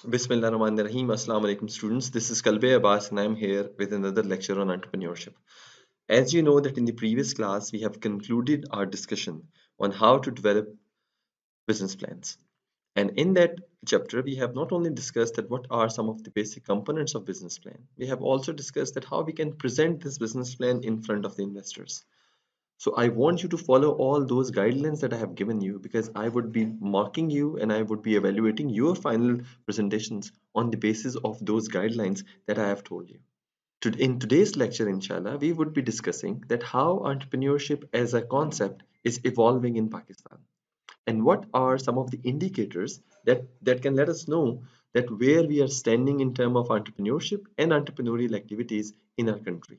Bismillahirrahmanirrahim. Assalamu alaikum students. This is Abbas and I'm here with another lecture on entrepreneurship. As you know that in the previous class we have concluded our discussion on how to develop business plans. And in that chapter we have not only discussed that what are some of the basic components of business plan, we have also discussed that how we can present this business plan in front of the investors. So I want you to follow all those guidelines that I have given you because I would be marking you and I would be evaluating your final presentations on the basis of those guidelines that I have told you. In today's lecture, inshallah, we would be discussing that how entrepreneurship as a concept is evolving in Pakistan and what are some of the indicators that can let us know that where we are standing in terms of entrepreneurship and entrepreneurial activities in our country.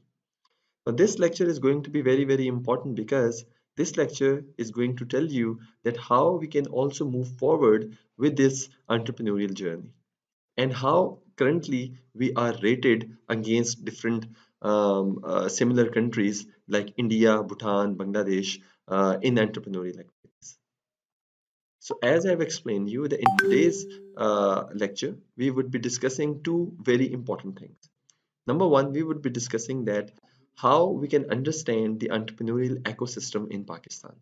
Now, this lecture is going to be very, very important because this lecture is going to tell you that how we can also move forward with this entrepreneurial journey and how currently we are rated against different similar countries like India, Bhutan, Bangladesh in entrepreneurial activities. So as I've explained you that in today's lecture, we would be discussing two very important things. Number one, we would be discussing that how we can understand the entrepreneurial ecosystem in Pakistan.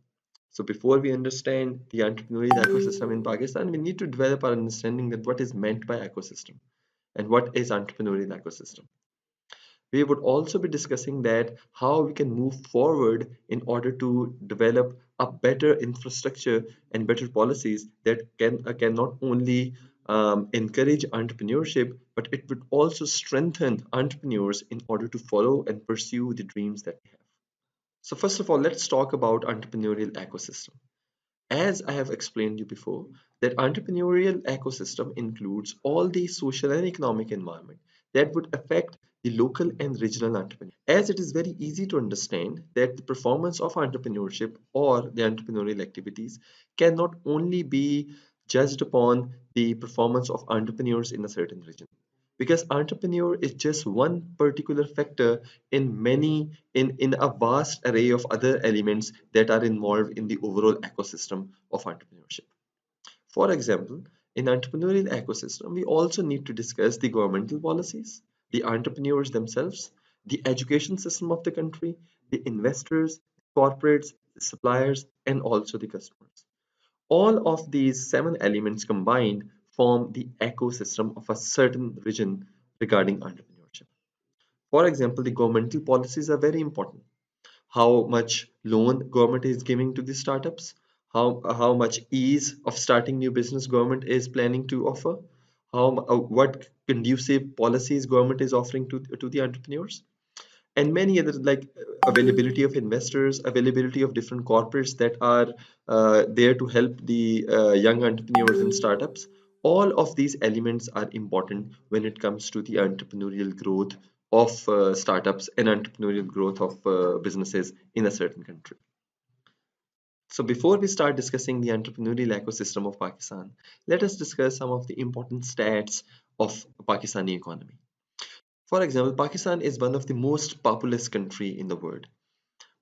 So before we understand the entrepreneurial ecosystem in Pakistan, we need to develop our understanding that what is meant by ecosystem and what is entrepreneurial ecosystem. We would also be discussing that how we can move forward in order to develop a better infrastructure and better policies that can not only encourage entrepreneurship, but it would also strengthen entrepreneurs in order to follow and pursue the dreams that we have. So first of all, let's talk about entrepreneurial ecosystem. As I have explained you before, that entrepreneurial ecosystem includes all the social and economic environment that would affect the local and regional entrepreneurs. As it is very easy to understand that the performance of entrepreneurship or the entrepreneurial activities cannot only be judged upon the performance of entrepreneurs in a certain region because entrepreneur is just one particular factor in many in a vast array of other elements that are involved in the overall ecosystem of entrepreneurship. For example, in entrepreneurial ecosystem we also need to discuss the governmental policies, the entrepreneurs themselves, the education system of the country, the investors, corporates, the suppliers, and also the customers. All of these seven elements combined form the ecosystem of a certain region regarding entrepreneurship. For example, the governmental policies are very important. How much loan government is giving to the startups, how much ease of starting new business government is planning to offer, what conducive policies government is offering to the entrepreneurs, and many others like availability of investors, availability of different corporates that are there to help the young entrepreneurs and startups. All of these elements are important when it comes to the entrepreneurial growth of startups and entrepreneurial growth of businesses in a certain country. So before we start discussing the entrepreneurial ecosystem of Pakistan, let us discuss some of the important stats of Pakistani economy. For example, Pakistan is one of the most populous country in the world.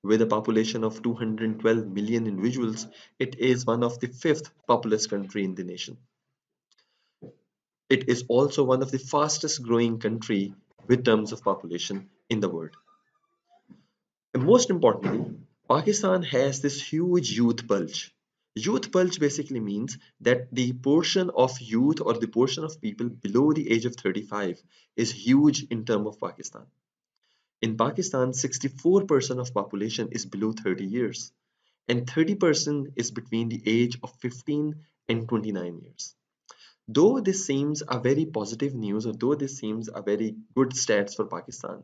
With a population of 212 million individuals, it is one of the fifth populous country in the nation. It is also one of the fastest growing country with terms of population in the world. And most importantly, Pakistan has this huge youth bulge. Youth bulge basically means that the portion of youth or the portion of people below the age of 35 is huge in terms of Pakistan. In Pakistan, 64% of population is below 30 years and 30% is between the age of 15 and 29 years. Though this seems a very positive news or though this seems a very good stats for Pakistan,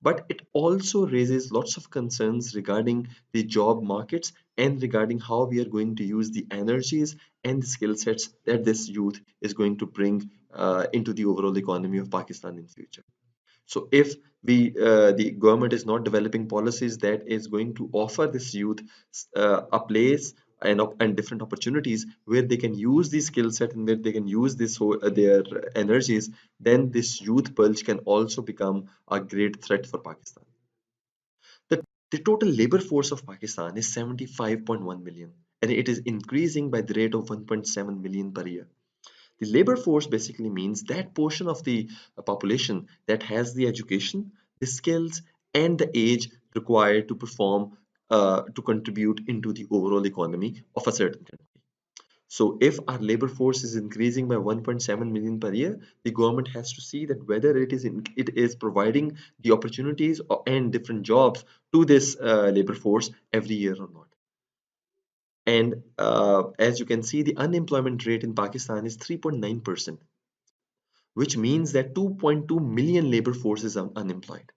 but it also raises lots of concerns regarding the job markets and regarding how we are going to use the energies and the skill sets that this youth is going to bring into the overall economy of Pakistan in future. So if the government is not developing policies that is going to offer this youth a place and different opportunities where they can use the skill set and where they can use their energies, then this youth bulge can also become a great threat for Pakistan. The, the total labor force of Pakistan is 75.1 million and it is increasing by the rate of 1.7 million per year. The labor force basically means that portion of the population that has the education, the skills, and the age required to perform, to contribute into the overall economy of a certain country. So if our labor force is increasing by 1.7 million per year, the government has to see that whether it is providing the opportunities and different jobs to this labor force every year or not. And as you can see, the unemployment rate in Pakistan is 3.9%, which means that 2.2 million labor force is unemployed.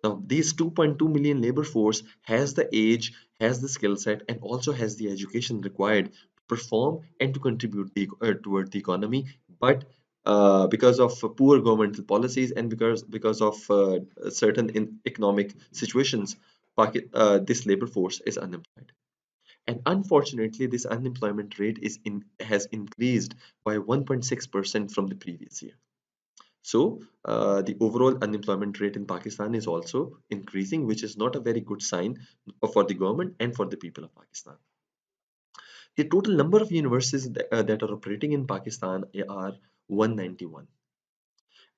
Now, these 2.2 million labor force has the age, has the skill set, and also has the education required to perform and to contribute toward the economy. But because of poor governmental policies and because of certain economic situations, this labor force is unemployed. And unfortunately, this unemployment rate has increased by 1.6% from the previous year. So, the overall unemployment rate in Pakistan is also increasing, which is not a very good sign for the government and for the people of Pakistan. The total number of universities that are operating in Pakistan are 191,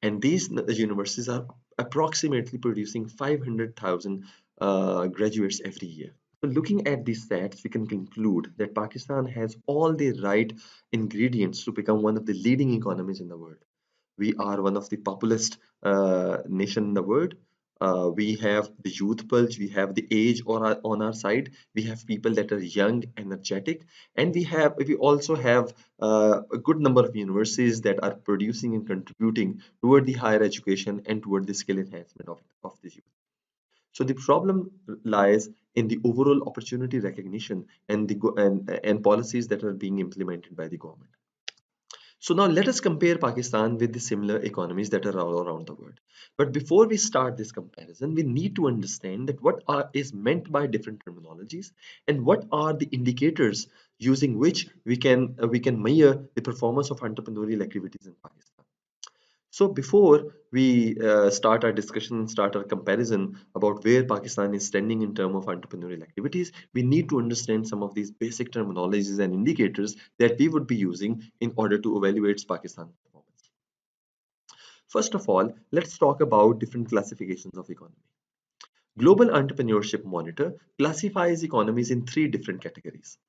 and these universities are approximately producing 500,000 graduates every year. So, looking at these stats, we can conclude that Pakistan has all the right ingredients to become one of the leading economies in the world. We are one of the populous nation in the world. We have the youth pulse, we have the age on our side, we have people that are young, energetic, and we also have a good number of universities that are producing and contributing toward the higher education and toward the skill enhancement of the youth. So the problem lies in the overall opportunity recognition and and policies that are being implemented by the government. So now let us compare Pakistan with the similar economies that are all around the world. But before we start this comparison, we need to understand that is meant by different terminologies and what are the indicators using which we can measure the performance of entrepreneurial activities in Pakistan. So before we start our discussion, start our comparison about where Pakistan is standing in terms of entrepreneurial activities, we need to understand some of these basic terminologies and indicators that we would be using in order to evaluate Pakistan's performance. First of all, let's talk about different classifications of economy. Global Entrepreneurship Monitor classifies economies in three different categories.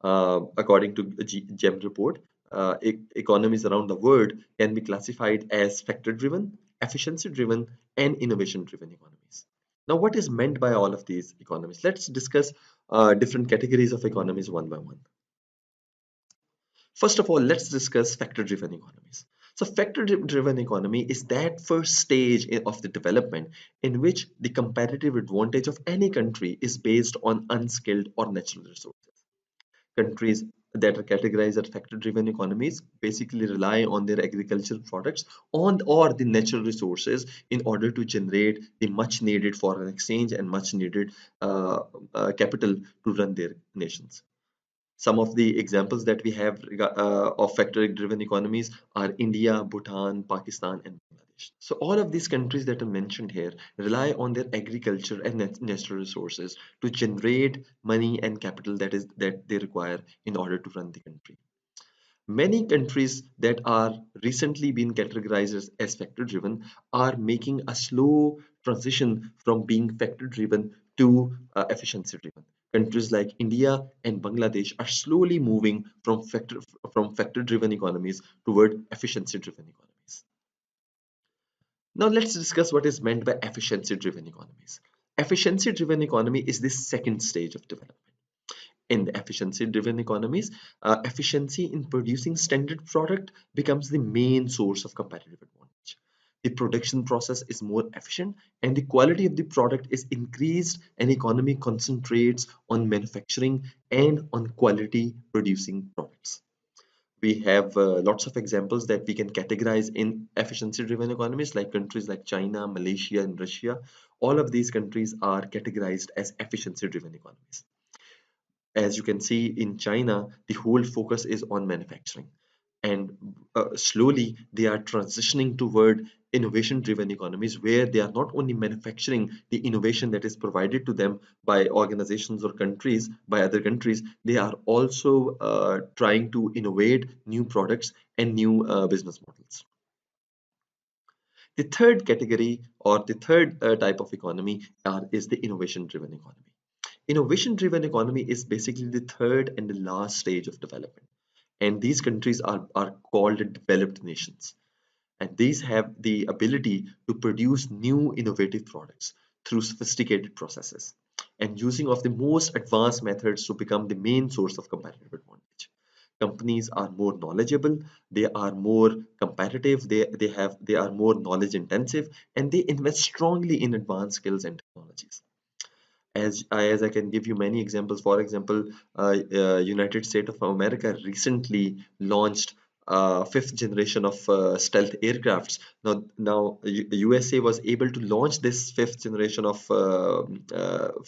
According to GEM report, economies around the world can be classified as factor-driven, efficiency-driven, and innovation-driven economies. Now, what is meant by all of these economies? Let's discuss different categories of economies one by one. First of all, let's discuss factor-driven economies. So factor-driven economy is that first stage of the development in which the competitive advantage of any country is based on unskilled or natural resources. Countries that are categorized as factor-driven economies basically rely on their agricultural products or the natural resources in order to generate the much needed foreign exchange and much needed capital to run their nations. Some of the examples that we have of factor-driven economies are India, Bhutan, Pakistan, and Bangladesh. So all of these countries that are mentioned here rely on their agriculture and natural resources to generate money and capital that they require in order to run the country. Many countries that are recently been categorized as factor driven are making a slow transition from being factor driven to efficiency driven. Countries like India and Bangladesh are slowly moving from factor driven economies toward efficiency driven economies. Now let's discuss what is meant by efficiency driven economies. Efficiency driven economy is the second stage of development. In the efficiency driven economies, efficiency in producing standard product becomes the main source of competitive advantage. The production process is more efficient and the quality of the product is increased, and economy concentrates on manufacturing and on quality producing products. We have lots of examples that we can categorize in efficiency driven economies, like countries like China, Malaysia, and Russia. All of these countries are categorized as efficiency driven economies. As you can see in China, the whole focus is on manufacturing, and slowly they are transitioning toward innovation driven economies where they are not only manufacturing the innovation that is provided to them by organizations or countries, by other countries, they are also trying to innovate new products and new business models. The third category or the third type of economy is the innovation driven economy. Innovation driven economy is basically the third and the last stage of development. And these countries are called developed nations. And these have the ability to produce new innovative products through sophisticated processes and using of the most advanced methods to become the main source of competitive advantage. Companies are more knowledgeable, they are more competitive, they are more knowledge intensive, and they invest strongly in advanced skills and technologies. As I can give you many examples. For example, United States of America recently launched fifth generation of stealth aircrafts. Now USA was able to launch this fifth generation of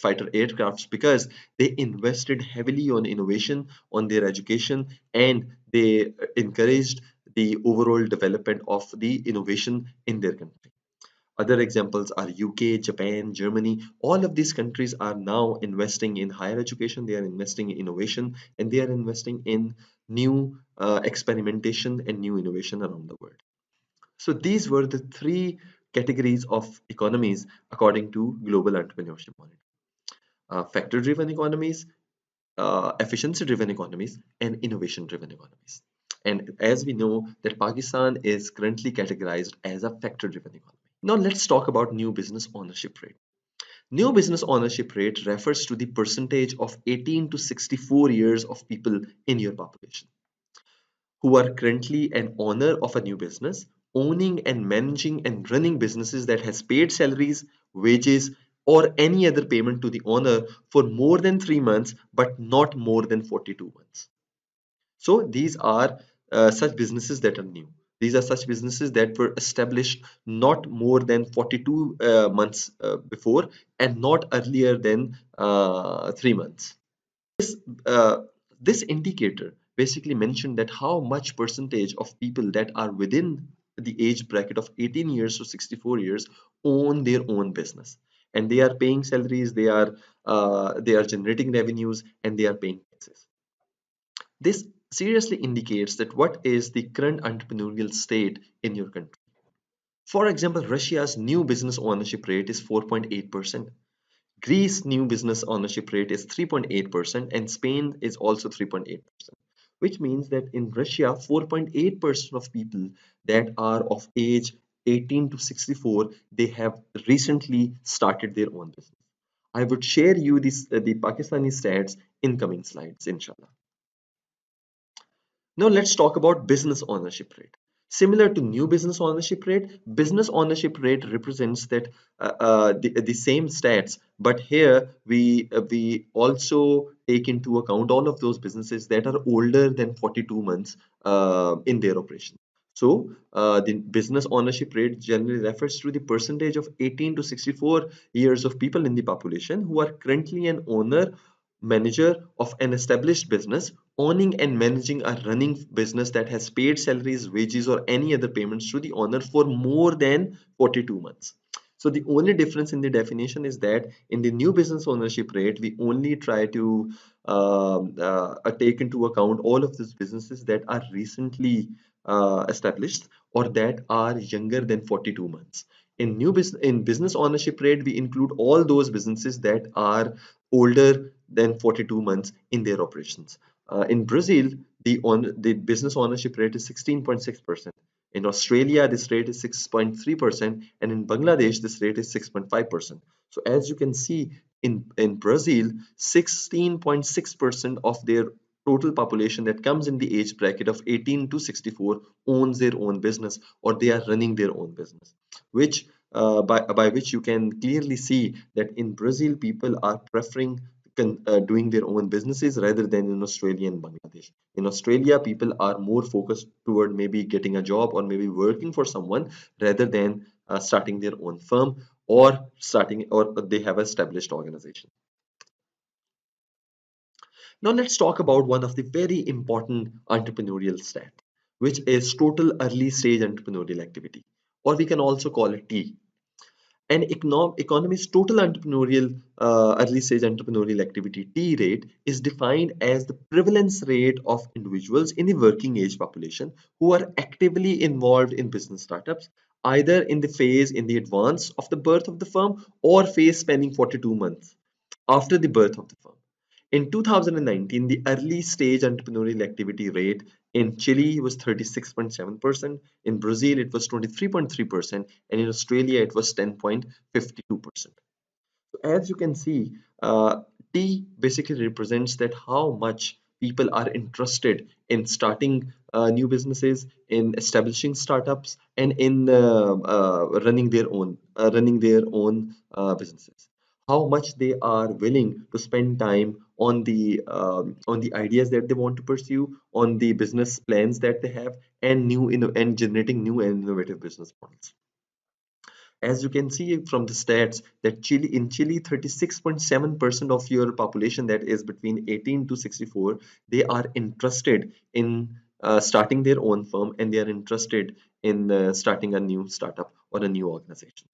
fighter aircrafts because they invested heavily on innovation, on their education, and they encouraged the overall development of the innovation in their country. Other examples are UK, Japan, Germany. All of these countries are now investing in higher education, they are investing in innovation, and they are investing in new experimentation and new innovation around the world. So these were the three categories of economies according to Global Entrepreneurship Monitor. Factor-driven economies, efficiency-driven economies, and innovation-driven economies. And as we know that Pakistan is currently categorized as a factor-driven economy. Now let's talk about new business ownership rate. New business ownership rate refers to the percentage of 18 to 64 years of people in your population who are currently an owner of a new business, owning and managing and running businesses that has paid salaries, wages, or any other payment to the owner for more than 3 months but not more than 42 months. So these are such businesses that are new. These are such businesses that were established not more than 42 months before and not earlier than 3 months. This, uh, this indicator basically mentioned that how much percentage of people that are within the age bracket of 18 years to 64 years own their own business, and they are paying salaries, they are generating revenues, and they are paying taxes. This seriously indicates that what is the current entrepreneurial state in your country. For example, Russia's new business ownership rate is 4.8%. Greece new business ownership rate is 3.8%, and Spain is also 3.8%, which means that in Russia 4.8% of people that are of age 18 to 64, they have recently started their own business. I would share you the Pakistani stats in coming slides, inshallah. Now let's talk about business ownership rate. Similar to new business ownership rate represents that the same stats, but here we also take into account all of those businesses that are older than 42 months in their operation. So the business ownership rate generally refers to the percentage of 18 to 64 years of people in the population who are currently an owner, manager of an established business, owning and managing a running business that has paid salaries, wages, or any other payments to the owner for more than 42 months. So the only difference in the definition is that in the new business ownership rate, we only try to take into account all of these businesses that are recently established or that are younger than 42 months. In business ownership rate, we include all those businesses that are older than 42 months in their operations. In Brazil, the business ownership rate is 16.6%. In Australia, this rate is 6.3%, and in Bangladesh, this rate is 6.5%. So as you can see, in Brazil, 16.6% of their total population that comes in the age bracket of 18 to 64 owns their own business or they are running their own business, which by which you can clearly see that in Brazil, people are preferring doing their own businesses rather than in Australia and Bangladesh. In Australia, people are more focused toward maybe getting a job or maybe working for someone rather than starting their own firm or starting or they have established organization. Now let's talk about one of the very important entrepreneurial stat, which is total early stage entrepreneurial activity or we can also call it T. An economist's total entrepreneurial early stage entrepreneurial activity T rate is defined as the prevalence rate of individuals in the working age population who are actively involved in business startups, either in the phase in the advance of the birth of the firm or phase spanning 42 months after the birth of the firm. In 2019, the early stage entrepreneurial activity rate in Chile was 36.7%, in Brazil it was 23.3%, and in Australia it was 10.52%. As you can see, T basically represents that how much people are interested in starting new businesses, in establishing startups, and in running their own businesses. How much they are willing to spend time on the ideas that they want to pursue, on the business plans that they have, and and generating new and innovative business models. As you can see from the stats that Chile 36.7% of your population that is between 18 to 64, they are interested in starting their own firm, and they are interested in starting a new startup or a new organization.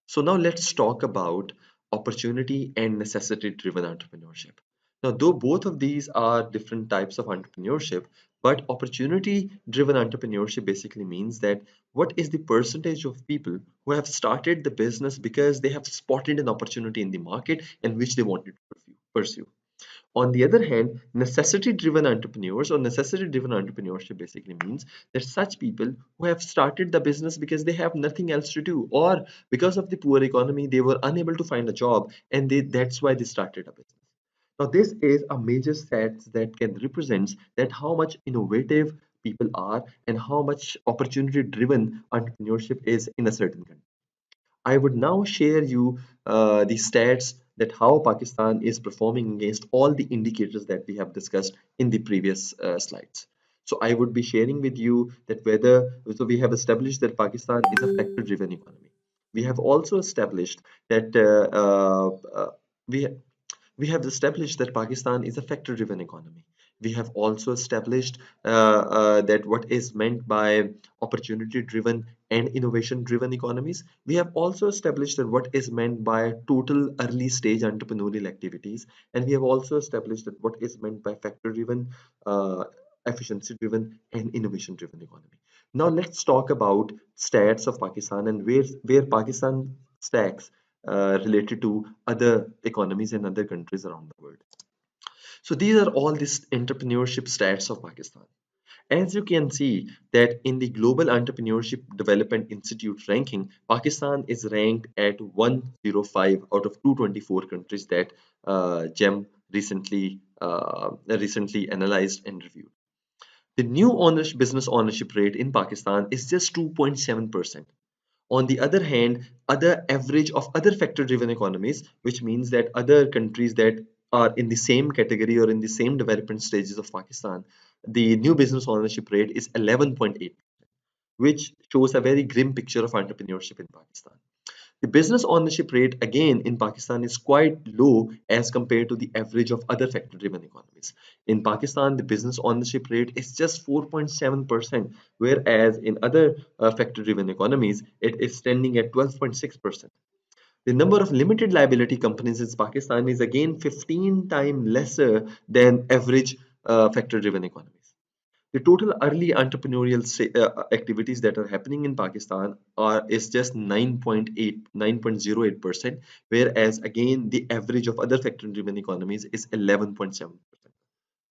So now let's talk about opportunity and necessity driven entrepreneurship. Now, though both of these are different types of entrepreneurship, but opportunity driven entrepreneurship basically means that what is the percentage of people who have started the business because they have spotted an opportunity in the market and which they wanted to pursue. On the other hand, necessity driven entrepreneurs or necessity driven entrepreneurship basically means that such people who have started the business because they have nothing else to do, or because of the poor economy they were unable to find a job, and that's why they started a business. Now this is a major set that can represent that how much innovative people are and how much opportunity driven entrepreneurship is in a certain country. I would now share you the stats that how Pakistan is performing against all the indicators that we have discussed in the previous slides. So I would be sharing with you that so we have established that Pakistan is a factor-driven economy. We have also established that we we have established that Pakistan is a factor-driven economy. We have also established that what is meant by opportunity-driven and innovation-driven economies. We have also established that what is meant by total early-stage entrepreneurial activities, and we have also established that what is meant by factor-driven, efficiency-driven, and innovation-driven economy. Now let's talk about stats of Pakistan and where Pakistan stacks related to other economies and other countries around the world. So these are all these entrepreneurship stats of Pakistan. As you can see that in the Global Entrepreneurship Development Institute ranking, Pakistan is ranked at 105 out of 224 countries that GEM recently analyzed and reviewed. The new business ownership rate in Pakistan is just 2.7%. On the other hand, other average of other factor-driven economies, which means that other countries that are in the same category or in the same development stages of Pakistan, the new business ownership rate is 11.8, which shows a very grim picture of entrepreneurship in Pakistan. The business ownership rate again in Pakistan is quite low as compared to the average of other factor driven economies. In Pakistan, the business ownership rate is just 4.7%, whereas in other factor driven economies, it is standing at 12.6%. The number of limited liability companies in Pakistan is again 15 times lesser than average factor driven economies. The total early entrepreneurial activities that are happening in Pakistan is just 9.08%, whereas again the average of other factor-driven economies is 11.7%.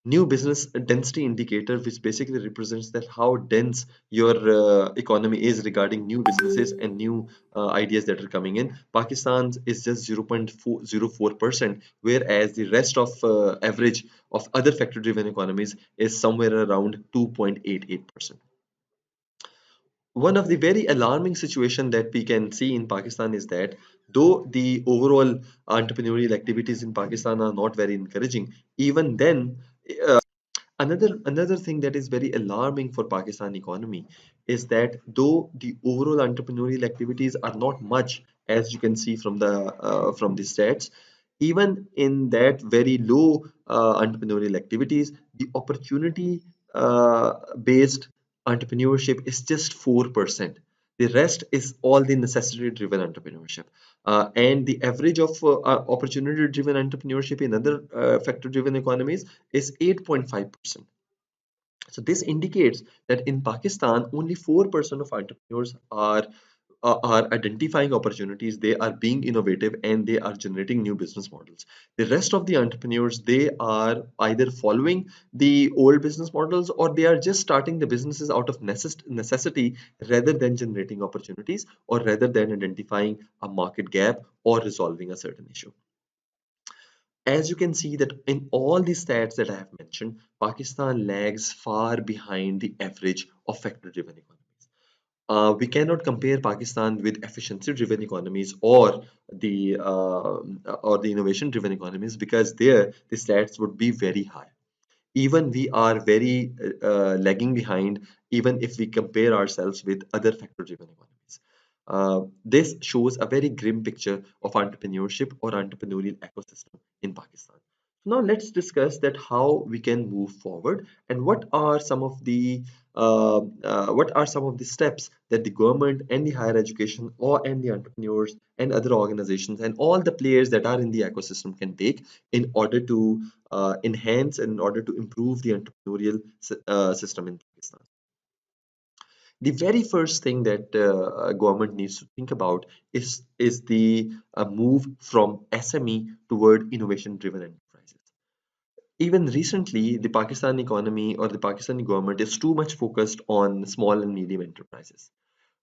New business density indicator, which basically represents that how dense your economy is regarding new businesses and new ideas that are coming in. Pakistan's is just 0.04%, whereas the rest of average of other factor-driven economies is somewhere around 2.88%. One of the very alarming situation that we can see in Pakistan is that though the overall entrepreneurial activities in Pakistan are not very encouraging, even then another thing that is very alarming for Pakistan economy is that though the overall entrepreneurial activities are not much, as you can see from the stats, even in that very low entrepreneurial activities, the opportunity based entrepreneurship is just 4%. The rest is all the necessity-driven entrepreneurship. And the average of opportunity-driven entrepreneurship in other factor-driven economies is 8.5%. So this indicates that in Pakistan, only 4% of entrepreneurs are identifying opportunities, they are being innovative, and they are generating new business models. The rest of the entrepreneurs, they are either following the old business models, or they are just starting the businesses out of necessity rather than generating opportunities, or rather than identifying a market gap or resolving a certain issue. As you can see that in all the stats that I have mentioned, Pakistan lags far behind the average of factor-driven economies. We cannot compare Pakistan with efficiency-driven economies or the innovation-driven economies, because there the stats would be very high. Even we are very lagging behind, even if we compare ourselves with other factor-driven economies. This shows a very grim picture of entrepreneurship or entrepreneurial ecosystem in Pakistan. Now let's discuss that how we can move forward, and what are some of the steps that the government and the higher education and the entrepreneurs and other organizations and all the players that are in the ecosystem can take in order to enhance and in order to improve the entrepreneurial system in Pakistan. The very first thing that a government needs to think about is the move from SME toward innovation-driven enterprises. Even recently, the Pakistan economy or the Pakistani government is too much focused on small and medium enterprises.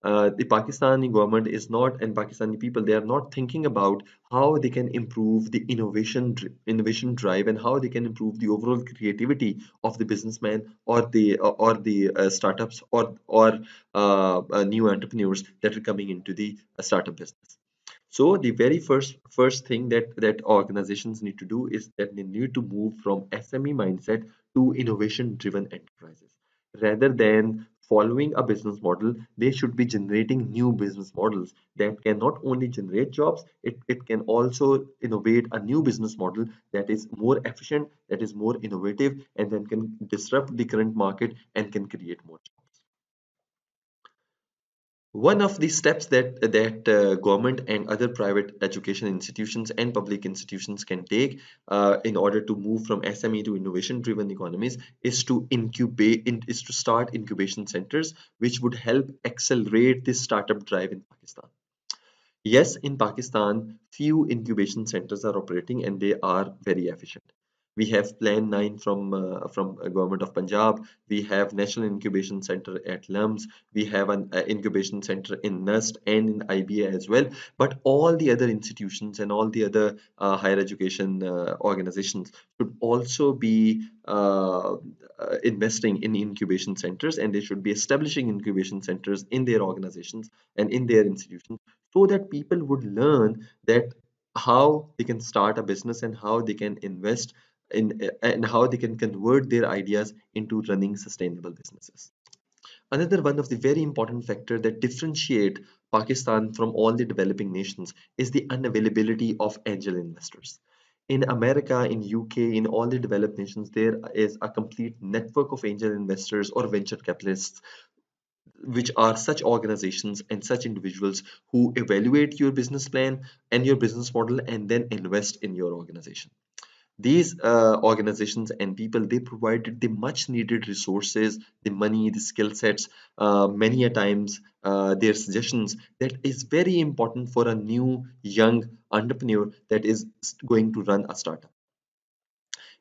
The Pakistani government is not, and Pakistani people, they are not thinking about how they can improve the innovation drive, and how they can improve the overall creativity of the businessman or the startups or new entrepreneurs that are coming into the startup business. So the very first thing that organizations need to do is that they need to move from SME mindset to innovation driven enterprises. Rather than following a business model, they should be generating new business models that can not only generate jobs, it can also innovate a new business model that is more efficient, that is more innovative, and then can disrupt the current market and can create more jobs. One of the steps that government and other private education institutions and public institutions can take in order to move from SME to innovation-driven economies is to start incubation centers, which would help accelerate this startup drive in Pakistan. Yes, in Pakistan, few incubation centers are operating and they are very efficient. We have Plan 9 from Government of Punjab. We have National Incubation Center at LUMS. We have an incubation center in NUST and in IBA as well. But all the other institutions and all the other higher education organizations should also be investing in incubation centers, and they should be establishing incubation centers in their organizations and in their institutions, so that people would learn that how they can start a business and how they can invest in and how they can convert their ideas into running sustainable businesses. Another one of the very important factor that differentiate Pakistan from all the developing nations is the unavailability of angel investors. In America, in UK, in all the developed nations, there is a complete network of angel investors or venture capitalists, which are such organizations and such individuals who evaluate your business plan and your business model and then invest in your organization. These organizations and people, they provided the much needed resources, the money, the skill sets, many a times their suggestions, that is very important for a new young entrepreneur that is going to run a startup.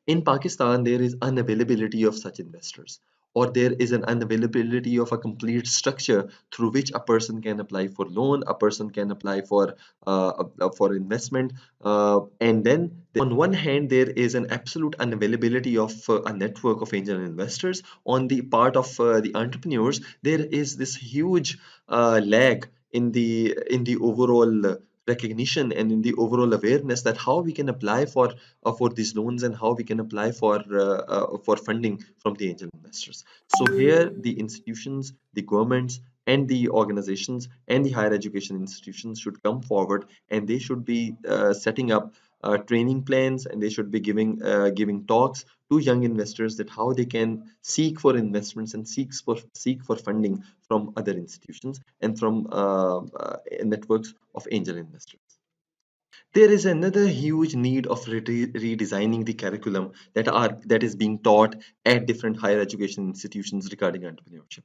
In Pakistan, there is unavailability of such investors, or there is an unavailability of a complete structure through which a person can apply for loan, a person can apply for investment, and then on one hand there is an absolute unavailability of a network of angel investors. On the part of the entrepreneurs, there is this huge lag in the overall recognition and in the overall awareness that how we can apply for these loans and how we can apply for funding from the angel investors. So here the institutions, the governments, and the organizations and the higher education institutions should come forward, and they should be setting up training plans, and they should be giving talks to young investors that how they can seek for investments and seek for funding from other institutions and from networks of angel investors. There is another huge need of redesigning the curriculum that is being taught at different higher education institutions regarding entrepreneurship.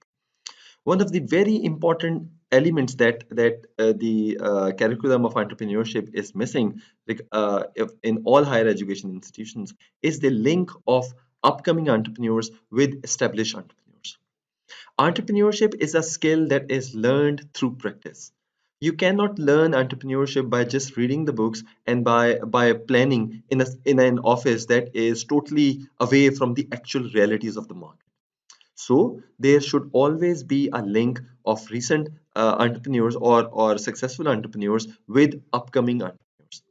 One of the very important elements that the curriculum of entrepreneurship is missing, in all higher education institutions, is the link of upcoming entrepreneurs with established entrepreneurs. Entrepreneurship is a skill that is learned through practice. You cannot learn entrepreneurship by just reading the books and by planning in an office that is totally away from the actual realities of the market. So there should always be a link of recent entrepreneurs or successful entrepreneurs with upcoming entrepreneurs.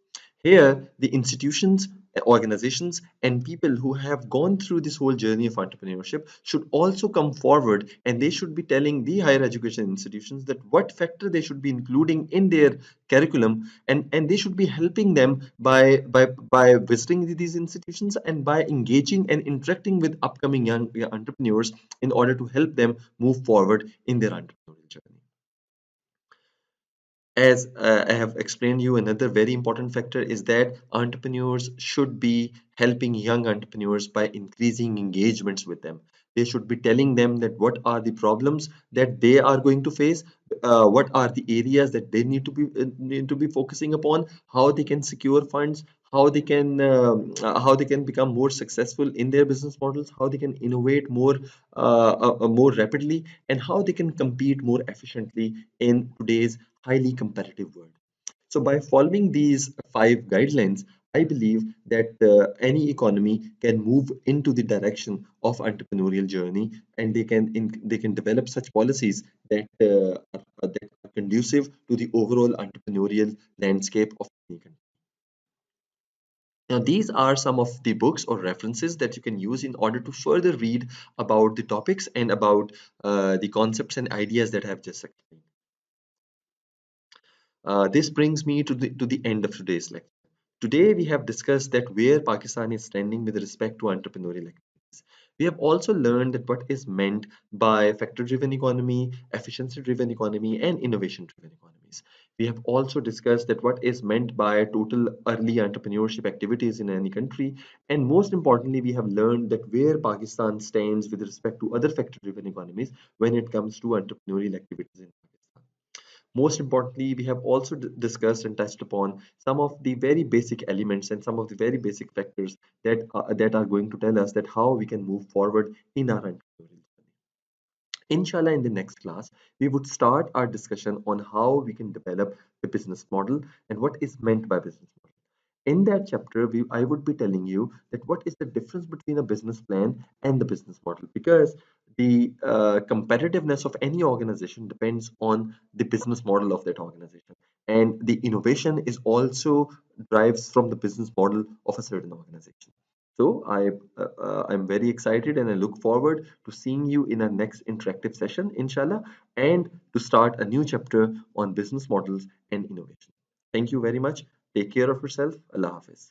Here, the institutions, organizations, and people who have gone through this whole journey of entrepreneurship should also come forward, and they should be telling the higher education institutions that what factor they should be including in their curriculum, and they should be helping them by visiting these institutions and by engaging and interacting with upcoming young entrepreneurs in order to help them move forward in their entrepreneurial journey. As I have explained you, another very important factor is that entrepreneurs should be helping young entrepreneurs by increasing engagements with them. They should be telling them that what are the problems that they are going to face, what are the areas that they need to be focusing upon, how they can secure funds, how they can become more successful in their business models, how they can innovate more rapidly, and how they can compete more efficiently in today's highly competitive world. So by following these five guidelines, I believe that any economy can move into the direction of entrepreneurial journey, and they can develop such policies that are conducive to the overall entrepreneurial landscape of any country. Now, these are some of the books or references that you can use in order to further read about the topics and about the concepts and ideas that I have just explained. This brings me to the end of today's lecture. Today, we have discussed that where Pakistan is standing with respect to entrepreneurial activities. We have also learned that what is meant by factor-driven economy, efficiency-driven economy, and innovation-driven economies. We have also discussed that what is meant by total early entrepreneurship activities in any country, and most importantly, we have learned that where Pakistan stands with respect to other factor-driven economies when it comes to entrepreneurial activities in Pakistan. Most importantly, we have also discussed and touched upon some of the very basic elements and some of the very basic factors that are going to tell us that how we can move forward in our entrepreneurial journey. Inshallah, in the next class, we would start our discussion on how we can develop the business model and what is meant by business model. In that chapter, I would be telling you that what is the difference between a business plan and the business model, because the competitiveness of any organization depends on the business model of that organization, and the innovation is also drives from the business model of a certain organization. So I'm very excited and I look forward to seeing you in our next interactive session, inshallah, and to start a new chapter on business models and innovation. Thank you very much. Take care of yourself. Allah Hafiz.